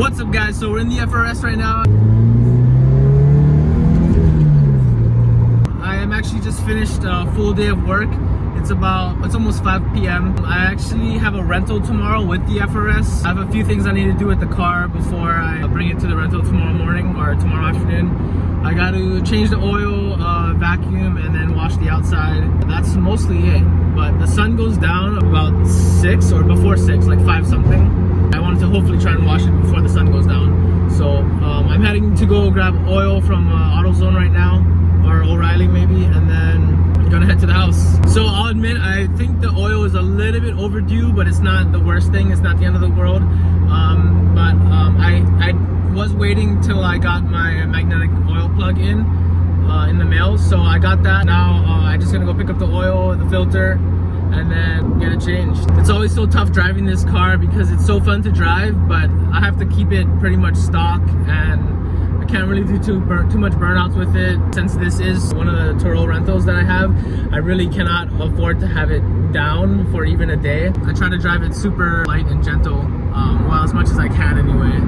What's up guys, so we're in the FRS right now. I am actually just finished a full day of work. It's almost 5 p.m. I actually have a rental tomorrow with the FRS. I have a few things I need to do with the car before I bring it to the rental tomorrow morning or tomorrow afternoon. I got to change the oil, vacuum, and then wash the outside. That's mostly it. But the sun goes down about 6 or before 6, like 5 something. I wanted to hopefully try and wash it before the sun goes down. So I'm heading to go grab oil from AutoZone right now, or O'Reilly maybe, and then I'm gonna head to the house. So I'll admit, I think the oil is a little bit overdue, but it's not the worst thing. It's not the end of the world. I was waiting till I got my magnetic oil plug in the mail, so I got that. Now I'm just gonna go pick up the oil, the filter, and then get it changed. It's always so tough driving this car because it's so fun to drive, but I have to keep it pretty much stock, and I can't really do too much burnouts with it. Since this is one of the Turo rentals that I have, I really cannot afford to have it down for even a day. I try to drive it super light and gentle, well, as much as I can anyway.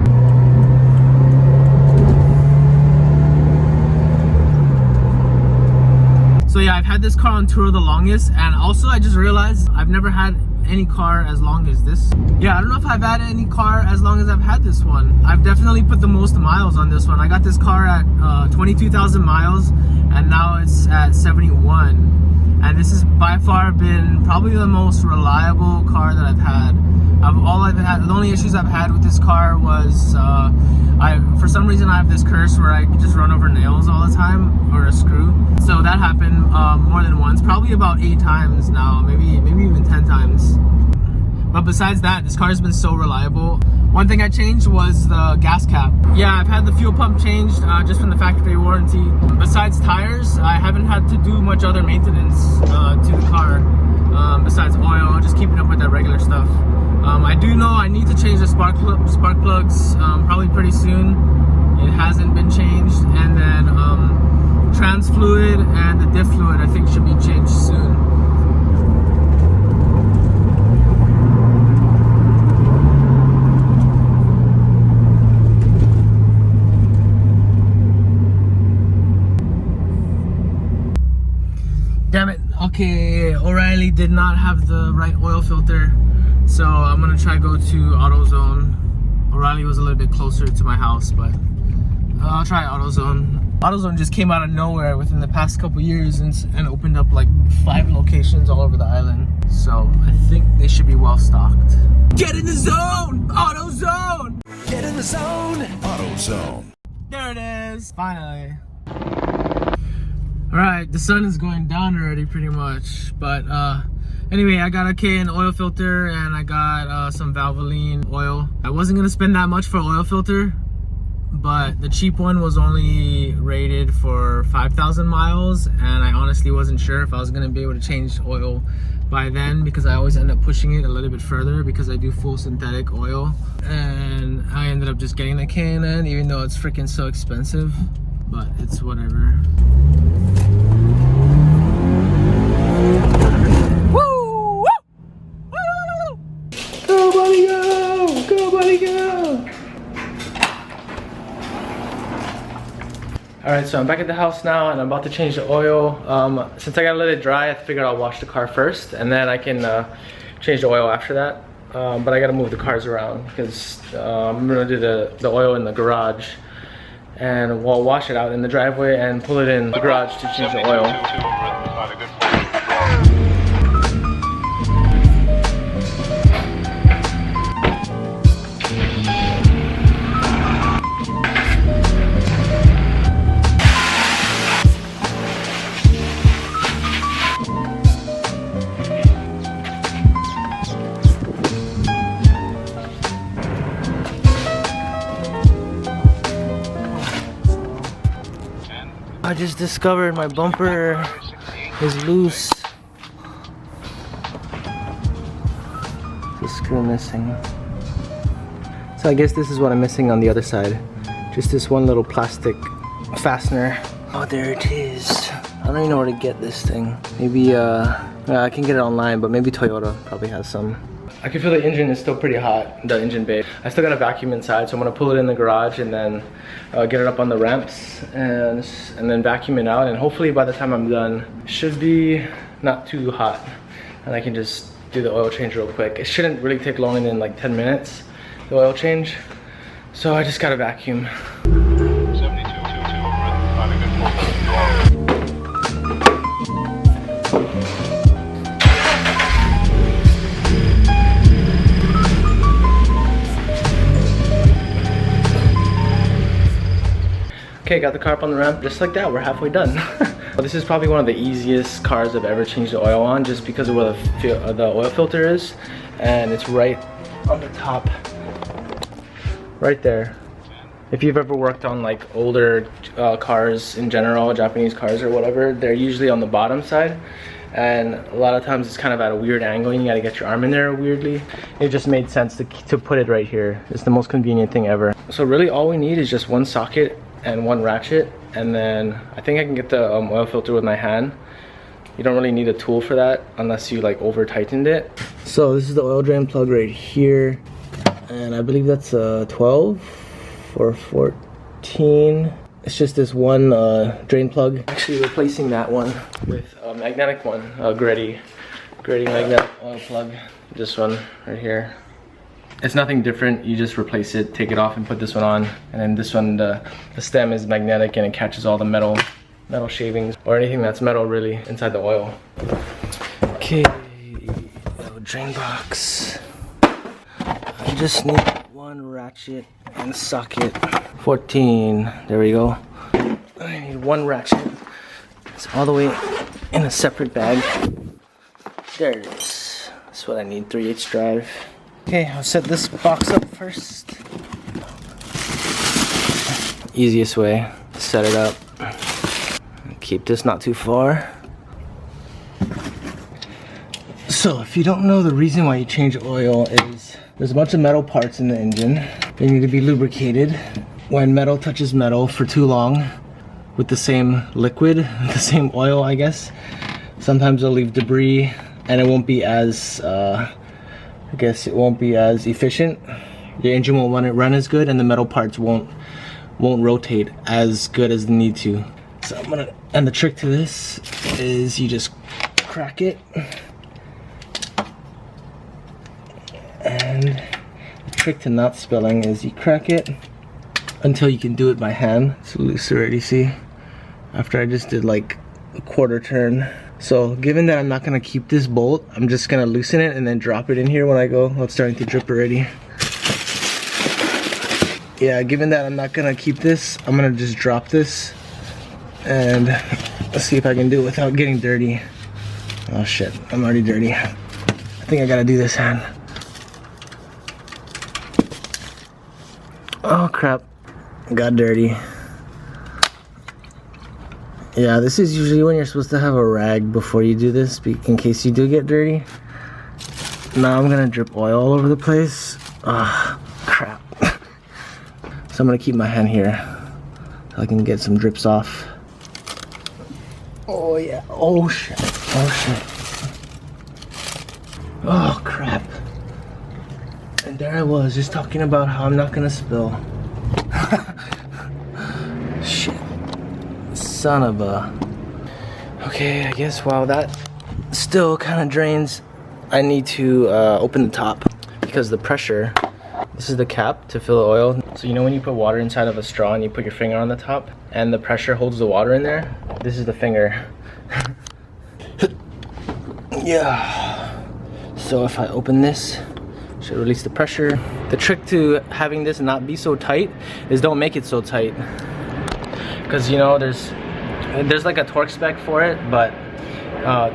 So yeah, I've had this car on Turo the longest, and also I just realized I've never had any car as long as this. Yeah, I don't know if I've had any car as long as I've had this one. I've definitely put the most miles on this one. I got this car at 22,000 miles, and now it's at 71. And this has by far been probably the most reliable car that I've had. The only issues I've had with this car was for some reason I have this curse where I just run over nails all the time, or a screw. So that happened more than once, probably about 8 times now, maybe even 10 times. But besides that, this car has been so reliable. One thing I changed was the gas cap. Yeah, I've had the fuel pump changed just from the factory warranty. Besides tires, I haven't had to do much other maintenance to the car besides oil, just keeping up with that regular stuff. I do know I need to change the spark plugs probably pretty soon. It hasn't been changed, and then trans fluid and the diff fluid I think should be changed soon. Damn it. Okay, O'Reilly did not have the right oil filter, so I'm gonna try go to AutoZone. O'Reilly was a little bit closer to my house, but I'll try AutoZone. AutoZone just came out of nowhere within the past couple years and opened up like 5 locations all over the island. So I think they should be well stocked. Get in the zone! AutoZone! Get in the zone! AutoZone. There it is! Finally. Alright, the sun is going down already pretty much. But anyway, I got a can oil filter, and I got some Valvoline oil. I wasn't gonna spend that much for oil filter, but the cheap one was only rated for 5,000 miles, and I honestly wasn't sure if I was gonna be able to change oil by then, because I always end up pushing it a little bit further because I do full synthetic oil. And I ended up just getting the K&N, even though it's freaking so expensive, but it's whatever. Woo! Woo! Woo! Go buddy go! Go buddy go! Alright, so I'm back at the house now, and I'm about to change the oil. Since I gotta let it dry, I figured I'll wash the car first, and then I can change the oil after that. But I gotta move the cars around because I'm gonna do the oil in the garage, and we'll wash it out in the driveway and pull it in the garage to change the oil. I just discovered my bumper is loose. The screw missing. So I guess this is what I'm missing on the other side. Just this one little plastic fastener. Oh, there it is. I don't even know where to get this thing. Maybe I can get it online, but maybe Toyota probably has some. I can feel the engine is still pretty hot, the engine bay. I still got a vacuum inside, so I'm gonna pull it in the garage and then get it up on the ramps and then vacuum it out. And hopefully by the time I'm done, it should be not too hot. And I can just do the oil change real quick. It shouldn't really take longer than like 10 minutes, the oil change. So I just gotta vacuum. Okay, got the car up on the ramp. Just like that, we're halfway done. This is probably one of the easiest cars I've ever changed the oil on, just because of where the oil filter is. And it's right on the top, right there. If you've ever worked on like older cars in general, Japanese cars or whatever, they're usually on the bottom side. And a lot of times it's kind of at a weird angle and you gotta get your arm in there weirdly. It just made sense to put it right here. It's the most convenient thing ever. So really all we need is just one socket and one ratchet, and then I think I can get the oil filter with my hand. You don't really need a tool for that unless you like over tightened it. So this is the oil drain plug right here, and I believe that's a 12 or 14. It's just this one drain plug. Actually replacing that one with a magnetic one, a GReddy magnetic oil plug. This one right here. It's nothing different, you just replace it, take it off and put this one on. And then this one, the stem is magnetic and it catches all the metal shavings or anything that's metal really inside the oil. Okay, drain box. I just need one ratchet and socket. 14, there we go. I need one ratchet. It's all the way in a separate bag. There it is. That's what I need, 3/8 drive. Okay, I'll set this box up first. Easiest way, set it up. Keep this not too far. So if you don't know, the reason why you change oil is there's a bunch of metal parts in the engine. They need to be lubricated. When metal touches metal for too long with the same liquid, the same oil I guess, sometimes it'll leave debris and it won't be as I guess it won't be as efficient. Your engine won't run as good, and the metal parts won't rotate as good as they need to. So and the trick to this is you just crack it, and the trick to not spilling is you crack it until you can do it by hand. It's loose already, see? After I just did like a quarter turn. So given that I'm not gonna keep this bolt, I'm just gonna loosen it and then drop it in here when I go. Oh, it's starting to drip already. Yeah, given that I'm not gonna keep this, I'm gonna just drop this and let's see if I can do it without getting dirty. Oh shit, I'm already dirty. I think I gotta do this hand. Oh crap, got dirty. Yeah, this is usually when you're supposed to have a rag before you do this, in case you do get dirty. Now I'm gonna drip oil all over the place. Ah, crap. So I'm gonna keep my hand here so I can get some drips off. Oh yeah, oh shit, oh shit. Oh crap. And there I was, just talking about how I'm not gonna spill. Shit. Son of a... Okay, I guess while that still kind of drains, I need to open the top because the pressure, this is the cap to fill the oil. So you know when you put water inside of a straw and you put your finger on the top and the pressure holds the water in there? This is the finger. Yeah. So if I open this, it should release the pressure. The trick to having this not be so tight is don't make it so tight. Because you know there's like a torque spec for it, but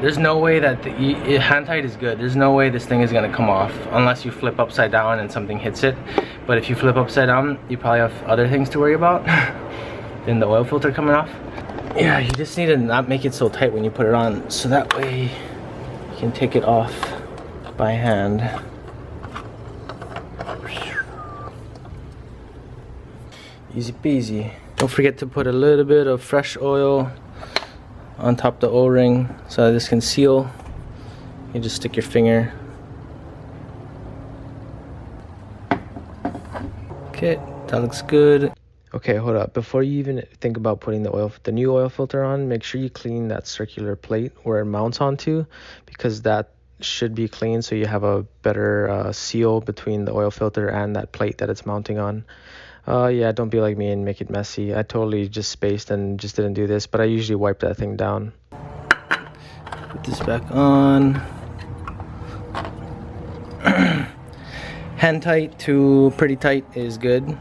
there's no way that hand tight is good. There's no way this thing is gonna come off unless you flip upside down and something hits it. But if you flip upside down, you probably have other things to worry about than the oil filter coming off. Yeah, you just need to not make it so tight when you put it on, so that way you can take it off by hand. Easy peasy. Don't forget to put a little bit of fresh oil on top of the O-ring so that this can seal. You just stick your finger Okay, that looks good. Okay, hold up. Before you even think about putting the new oil filter on, make sure you clean that circular plate where it mounts onto, because that should be clean so you have a better seal between the oil filter and that plate that it's mounting on. Yeah, don't be like me and make it messy. I totally just spaced and just didn't do this, but I usually wipe that thing down. Put this back on. Hand tight to pretty tight is good.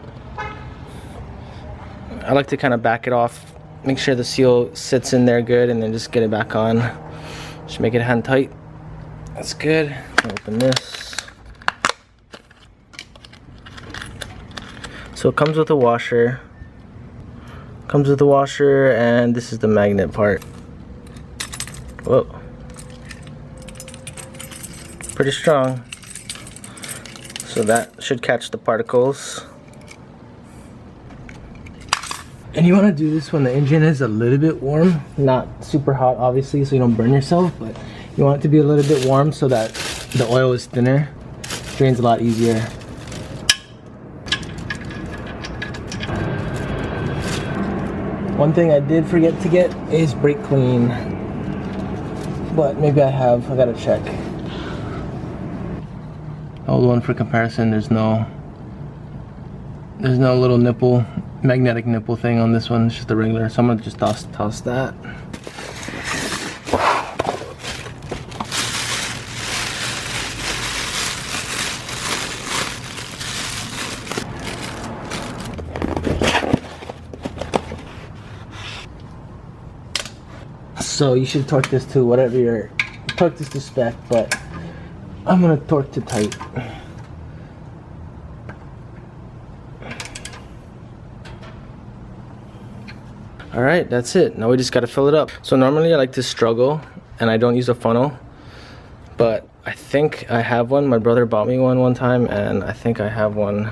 I like to kind of back it off, make sure the seal sits in there good, and then just get it back on. Just make it hand tight. That's good. Open this. So it comes with a washer. And this is the magnet part. Whoa. Pretty strong. So that should catch the particles. And you want to do this when the engine is a little bit warm, not super hot obviously so you don't burn yourself, but you want it to be a little bit warm so that the oil is thinner, drains a lot easier. One thing I did forget to get is brake clean, but maybe I gotta check. The old one for comparison, there's no little nipple, magnetic nipple thing on this one. It's just a regular, so I'm gonna just toss that. So you should torque this to whatever your torque this to spec, but I'm gonna torque to tight. Alright, that's it. Now we just gotta fill it up. So normally I like to struggle and I don't use a funnel, but I think I have one. My brother bought me one time and I think I have one,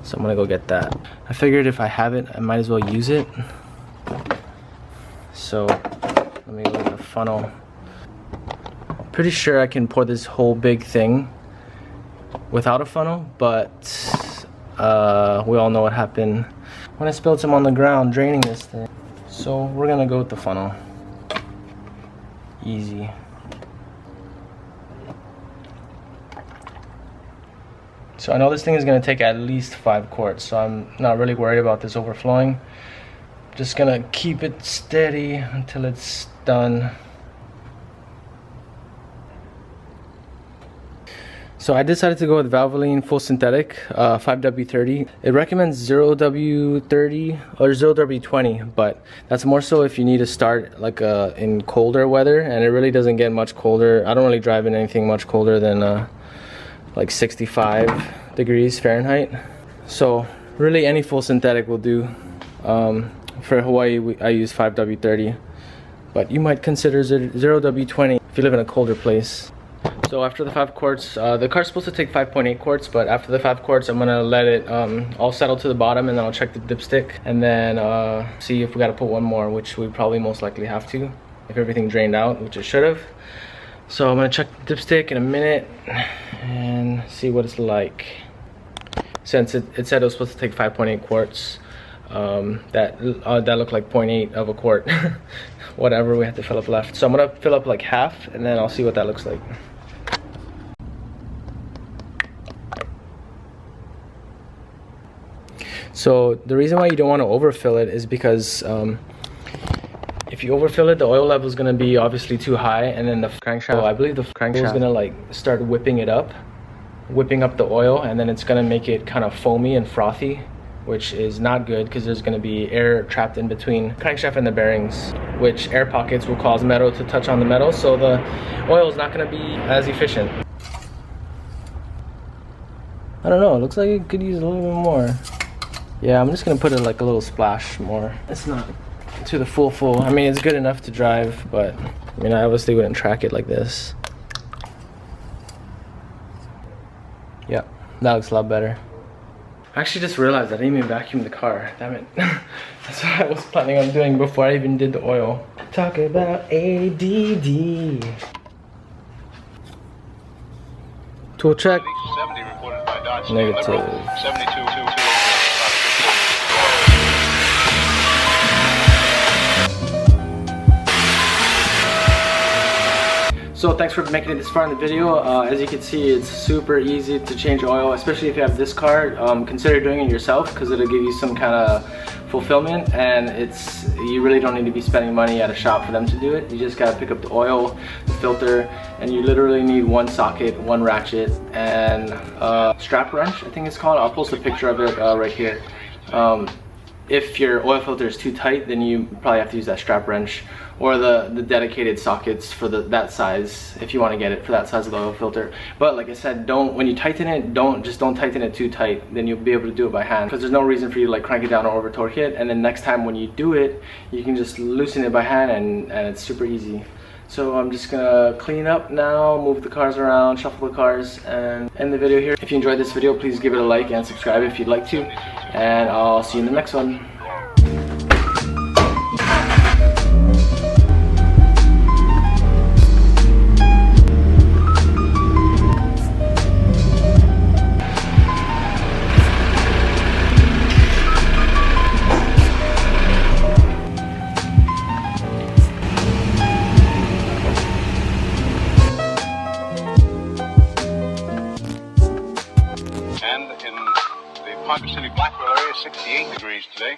so I'm gonna go get that. I figured if I have it, I might as well use it. So let me go get a funnel. Pretty sure I can pour this whole big thing without a funnel, but we all know what happened when I spilled some on the ground draining this thing. So we're gonna go with the funnel. Easy. So I know this thing is gonna take at least 5 quarts, so I'm not really worried about this overflowing. Just gonna keep it steady until it's done. So I decided to go with Valvoline full synthetic 5W30. It recommends 0W30 or 0W20, but that's more so if you need to start like in colder weather, and it really doesn't get much colder. I don't really drive in anything much colder than like 65 degrees Fahrenheit. So really any full synthetic will do. For Hawaii I use 5W30, but you might consider 0W20 if you live in a colder place. So after the 5 quarts, the car's supposed to take 5.8 quarts, but after the 5 quarts, I'm gonna let it all settle to the bottom, and then I'll check the dipstick, and then see if we gotta put one more, which we probably most likely have to, if everything drained out, which it should have. So I'm gonna check the dipstick in a minute and see what it's like. Since it said it was supposed to take 5.8 quarts, that looked like 0.8 of a quart. Whatever, we have to fill up left. So I'm gonna fill up like half, and then I'll see what that looks like. So the reason why you don't want to overfill it is because if you overfill it, the oil level is going to be obviously too high, and then the crankshaft, I believe the crankshaft is going to like start whipping up the oil, and then it's going to make it kind of foamy and frothy, which is not good because there's going to be air trapped in between crankshaft and the bearings, which air pockets will cause metal to touch on the metal, so the oil is not going to be as efficient. I don't know, it looks like it could use a little bit more. Yeah, I'm just gonna put in like a little splash more. It's not to the full. I mean, it's good enough to drive, but I mean, I obviously wouldn't track it like this. Yeah, that looks a lot better. I actually just realized I didn't even vacuum the car. Damn it. That's what I was planning on doing before I even did the oil. Talk about ADD. Tool check. -72. So thanks for making it this far in the video. As you can see, it's super easy to change oil, especially if you have this car. Consider doing it yourself because it'll give you some kind of fulfillment, and you really don't need to be spending money at a shop for them to do it. You just gotta pick up the oil, the filter, and you literally need one socket, one ratchet, and a strap wrench, I think it's called. I'll post a picture of it right here. If your oil filter is too tight, then you probably have to use that strap wrench or the dedicated sockets for that size, if you want to get it for that size of the oil filter. But like I said, when you tighten it, don't tighten it too tight. Then you'll be able to do it by hand, because there's no reason for you to like crank it down or over torque it. And then next time when you do it, you can just loosen it by hand, and it's super easy. So I'm just gonna clean up now, move the cars around, shuffle the cars, and end the video here. If you enjoyed this video, please give it a like and subscribe if you'd like to. And I'll see you in the next one. And in the Ponca City Blackwell area, 68 degrees today.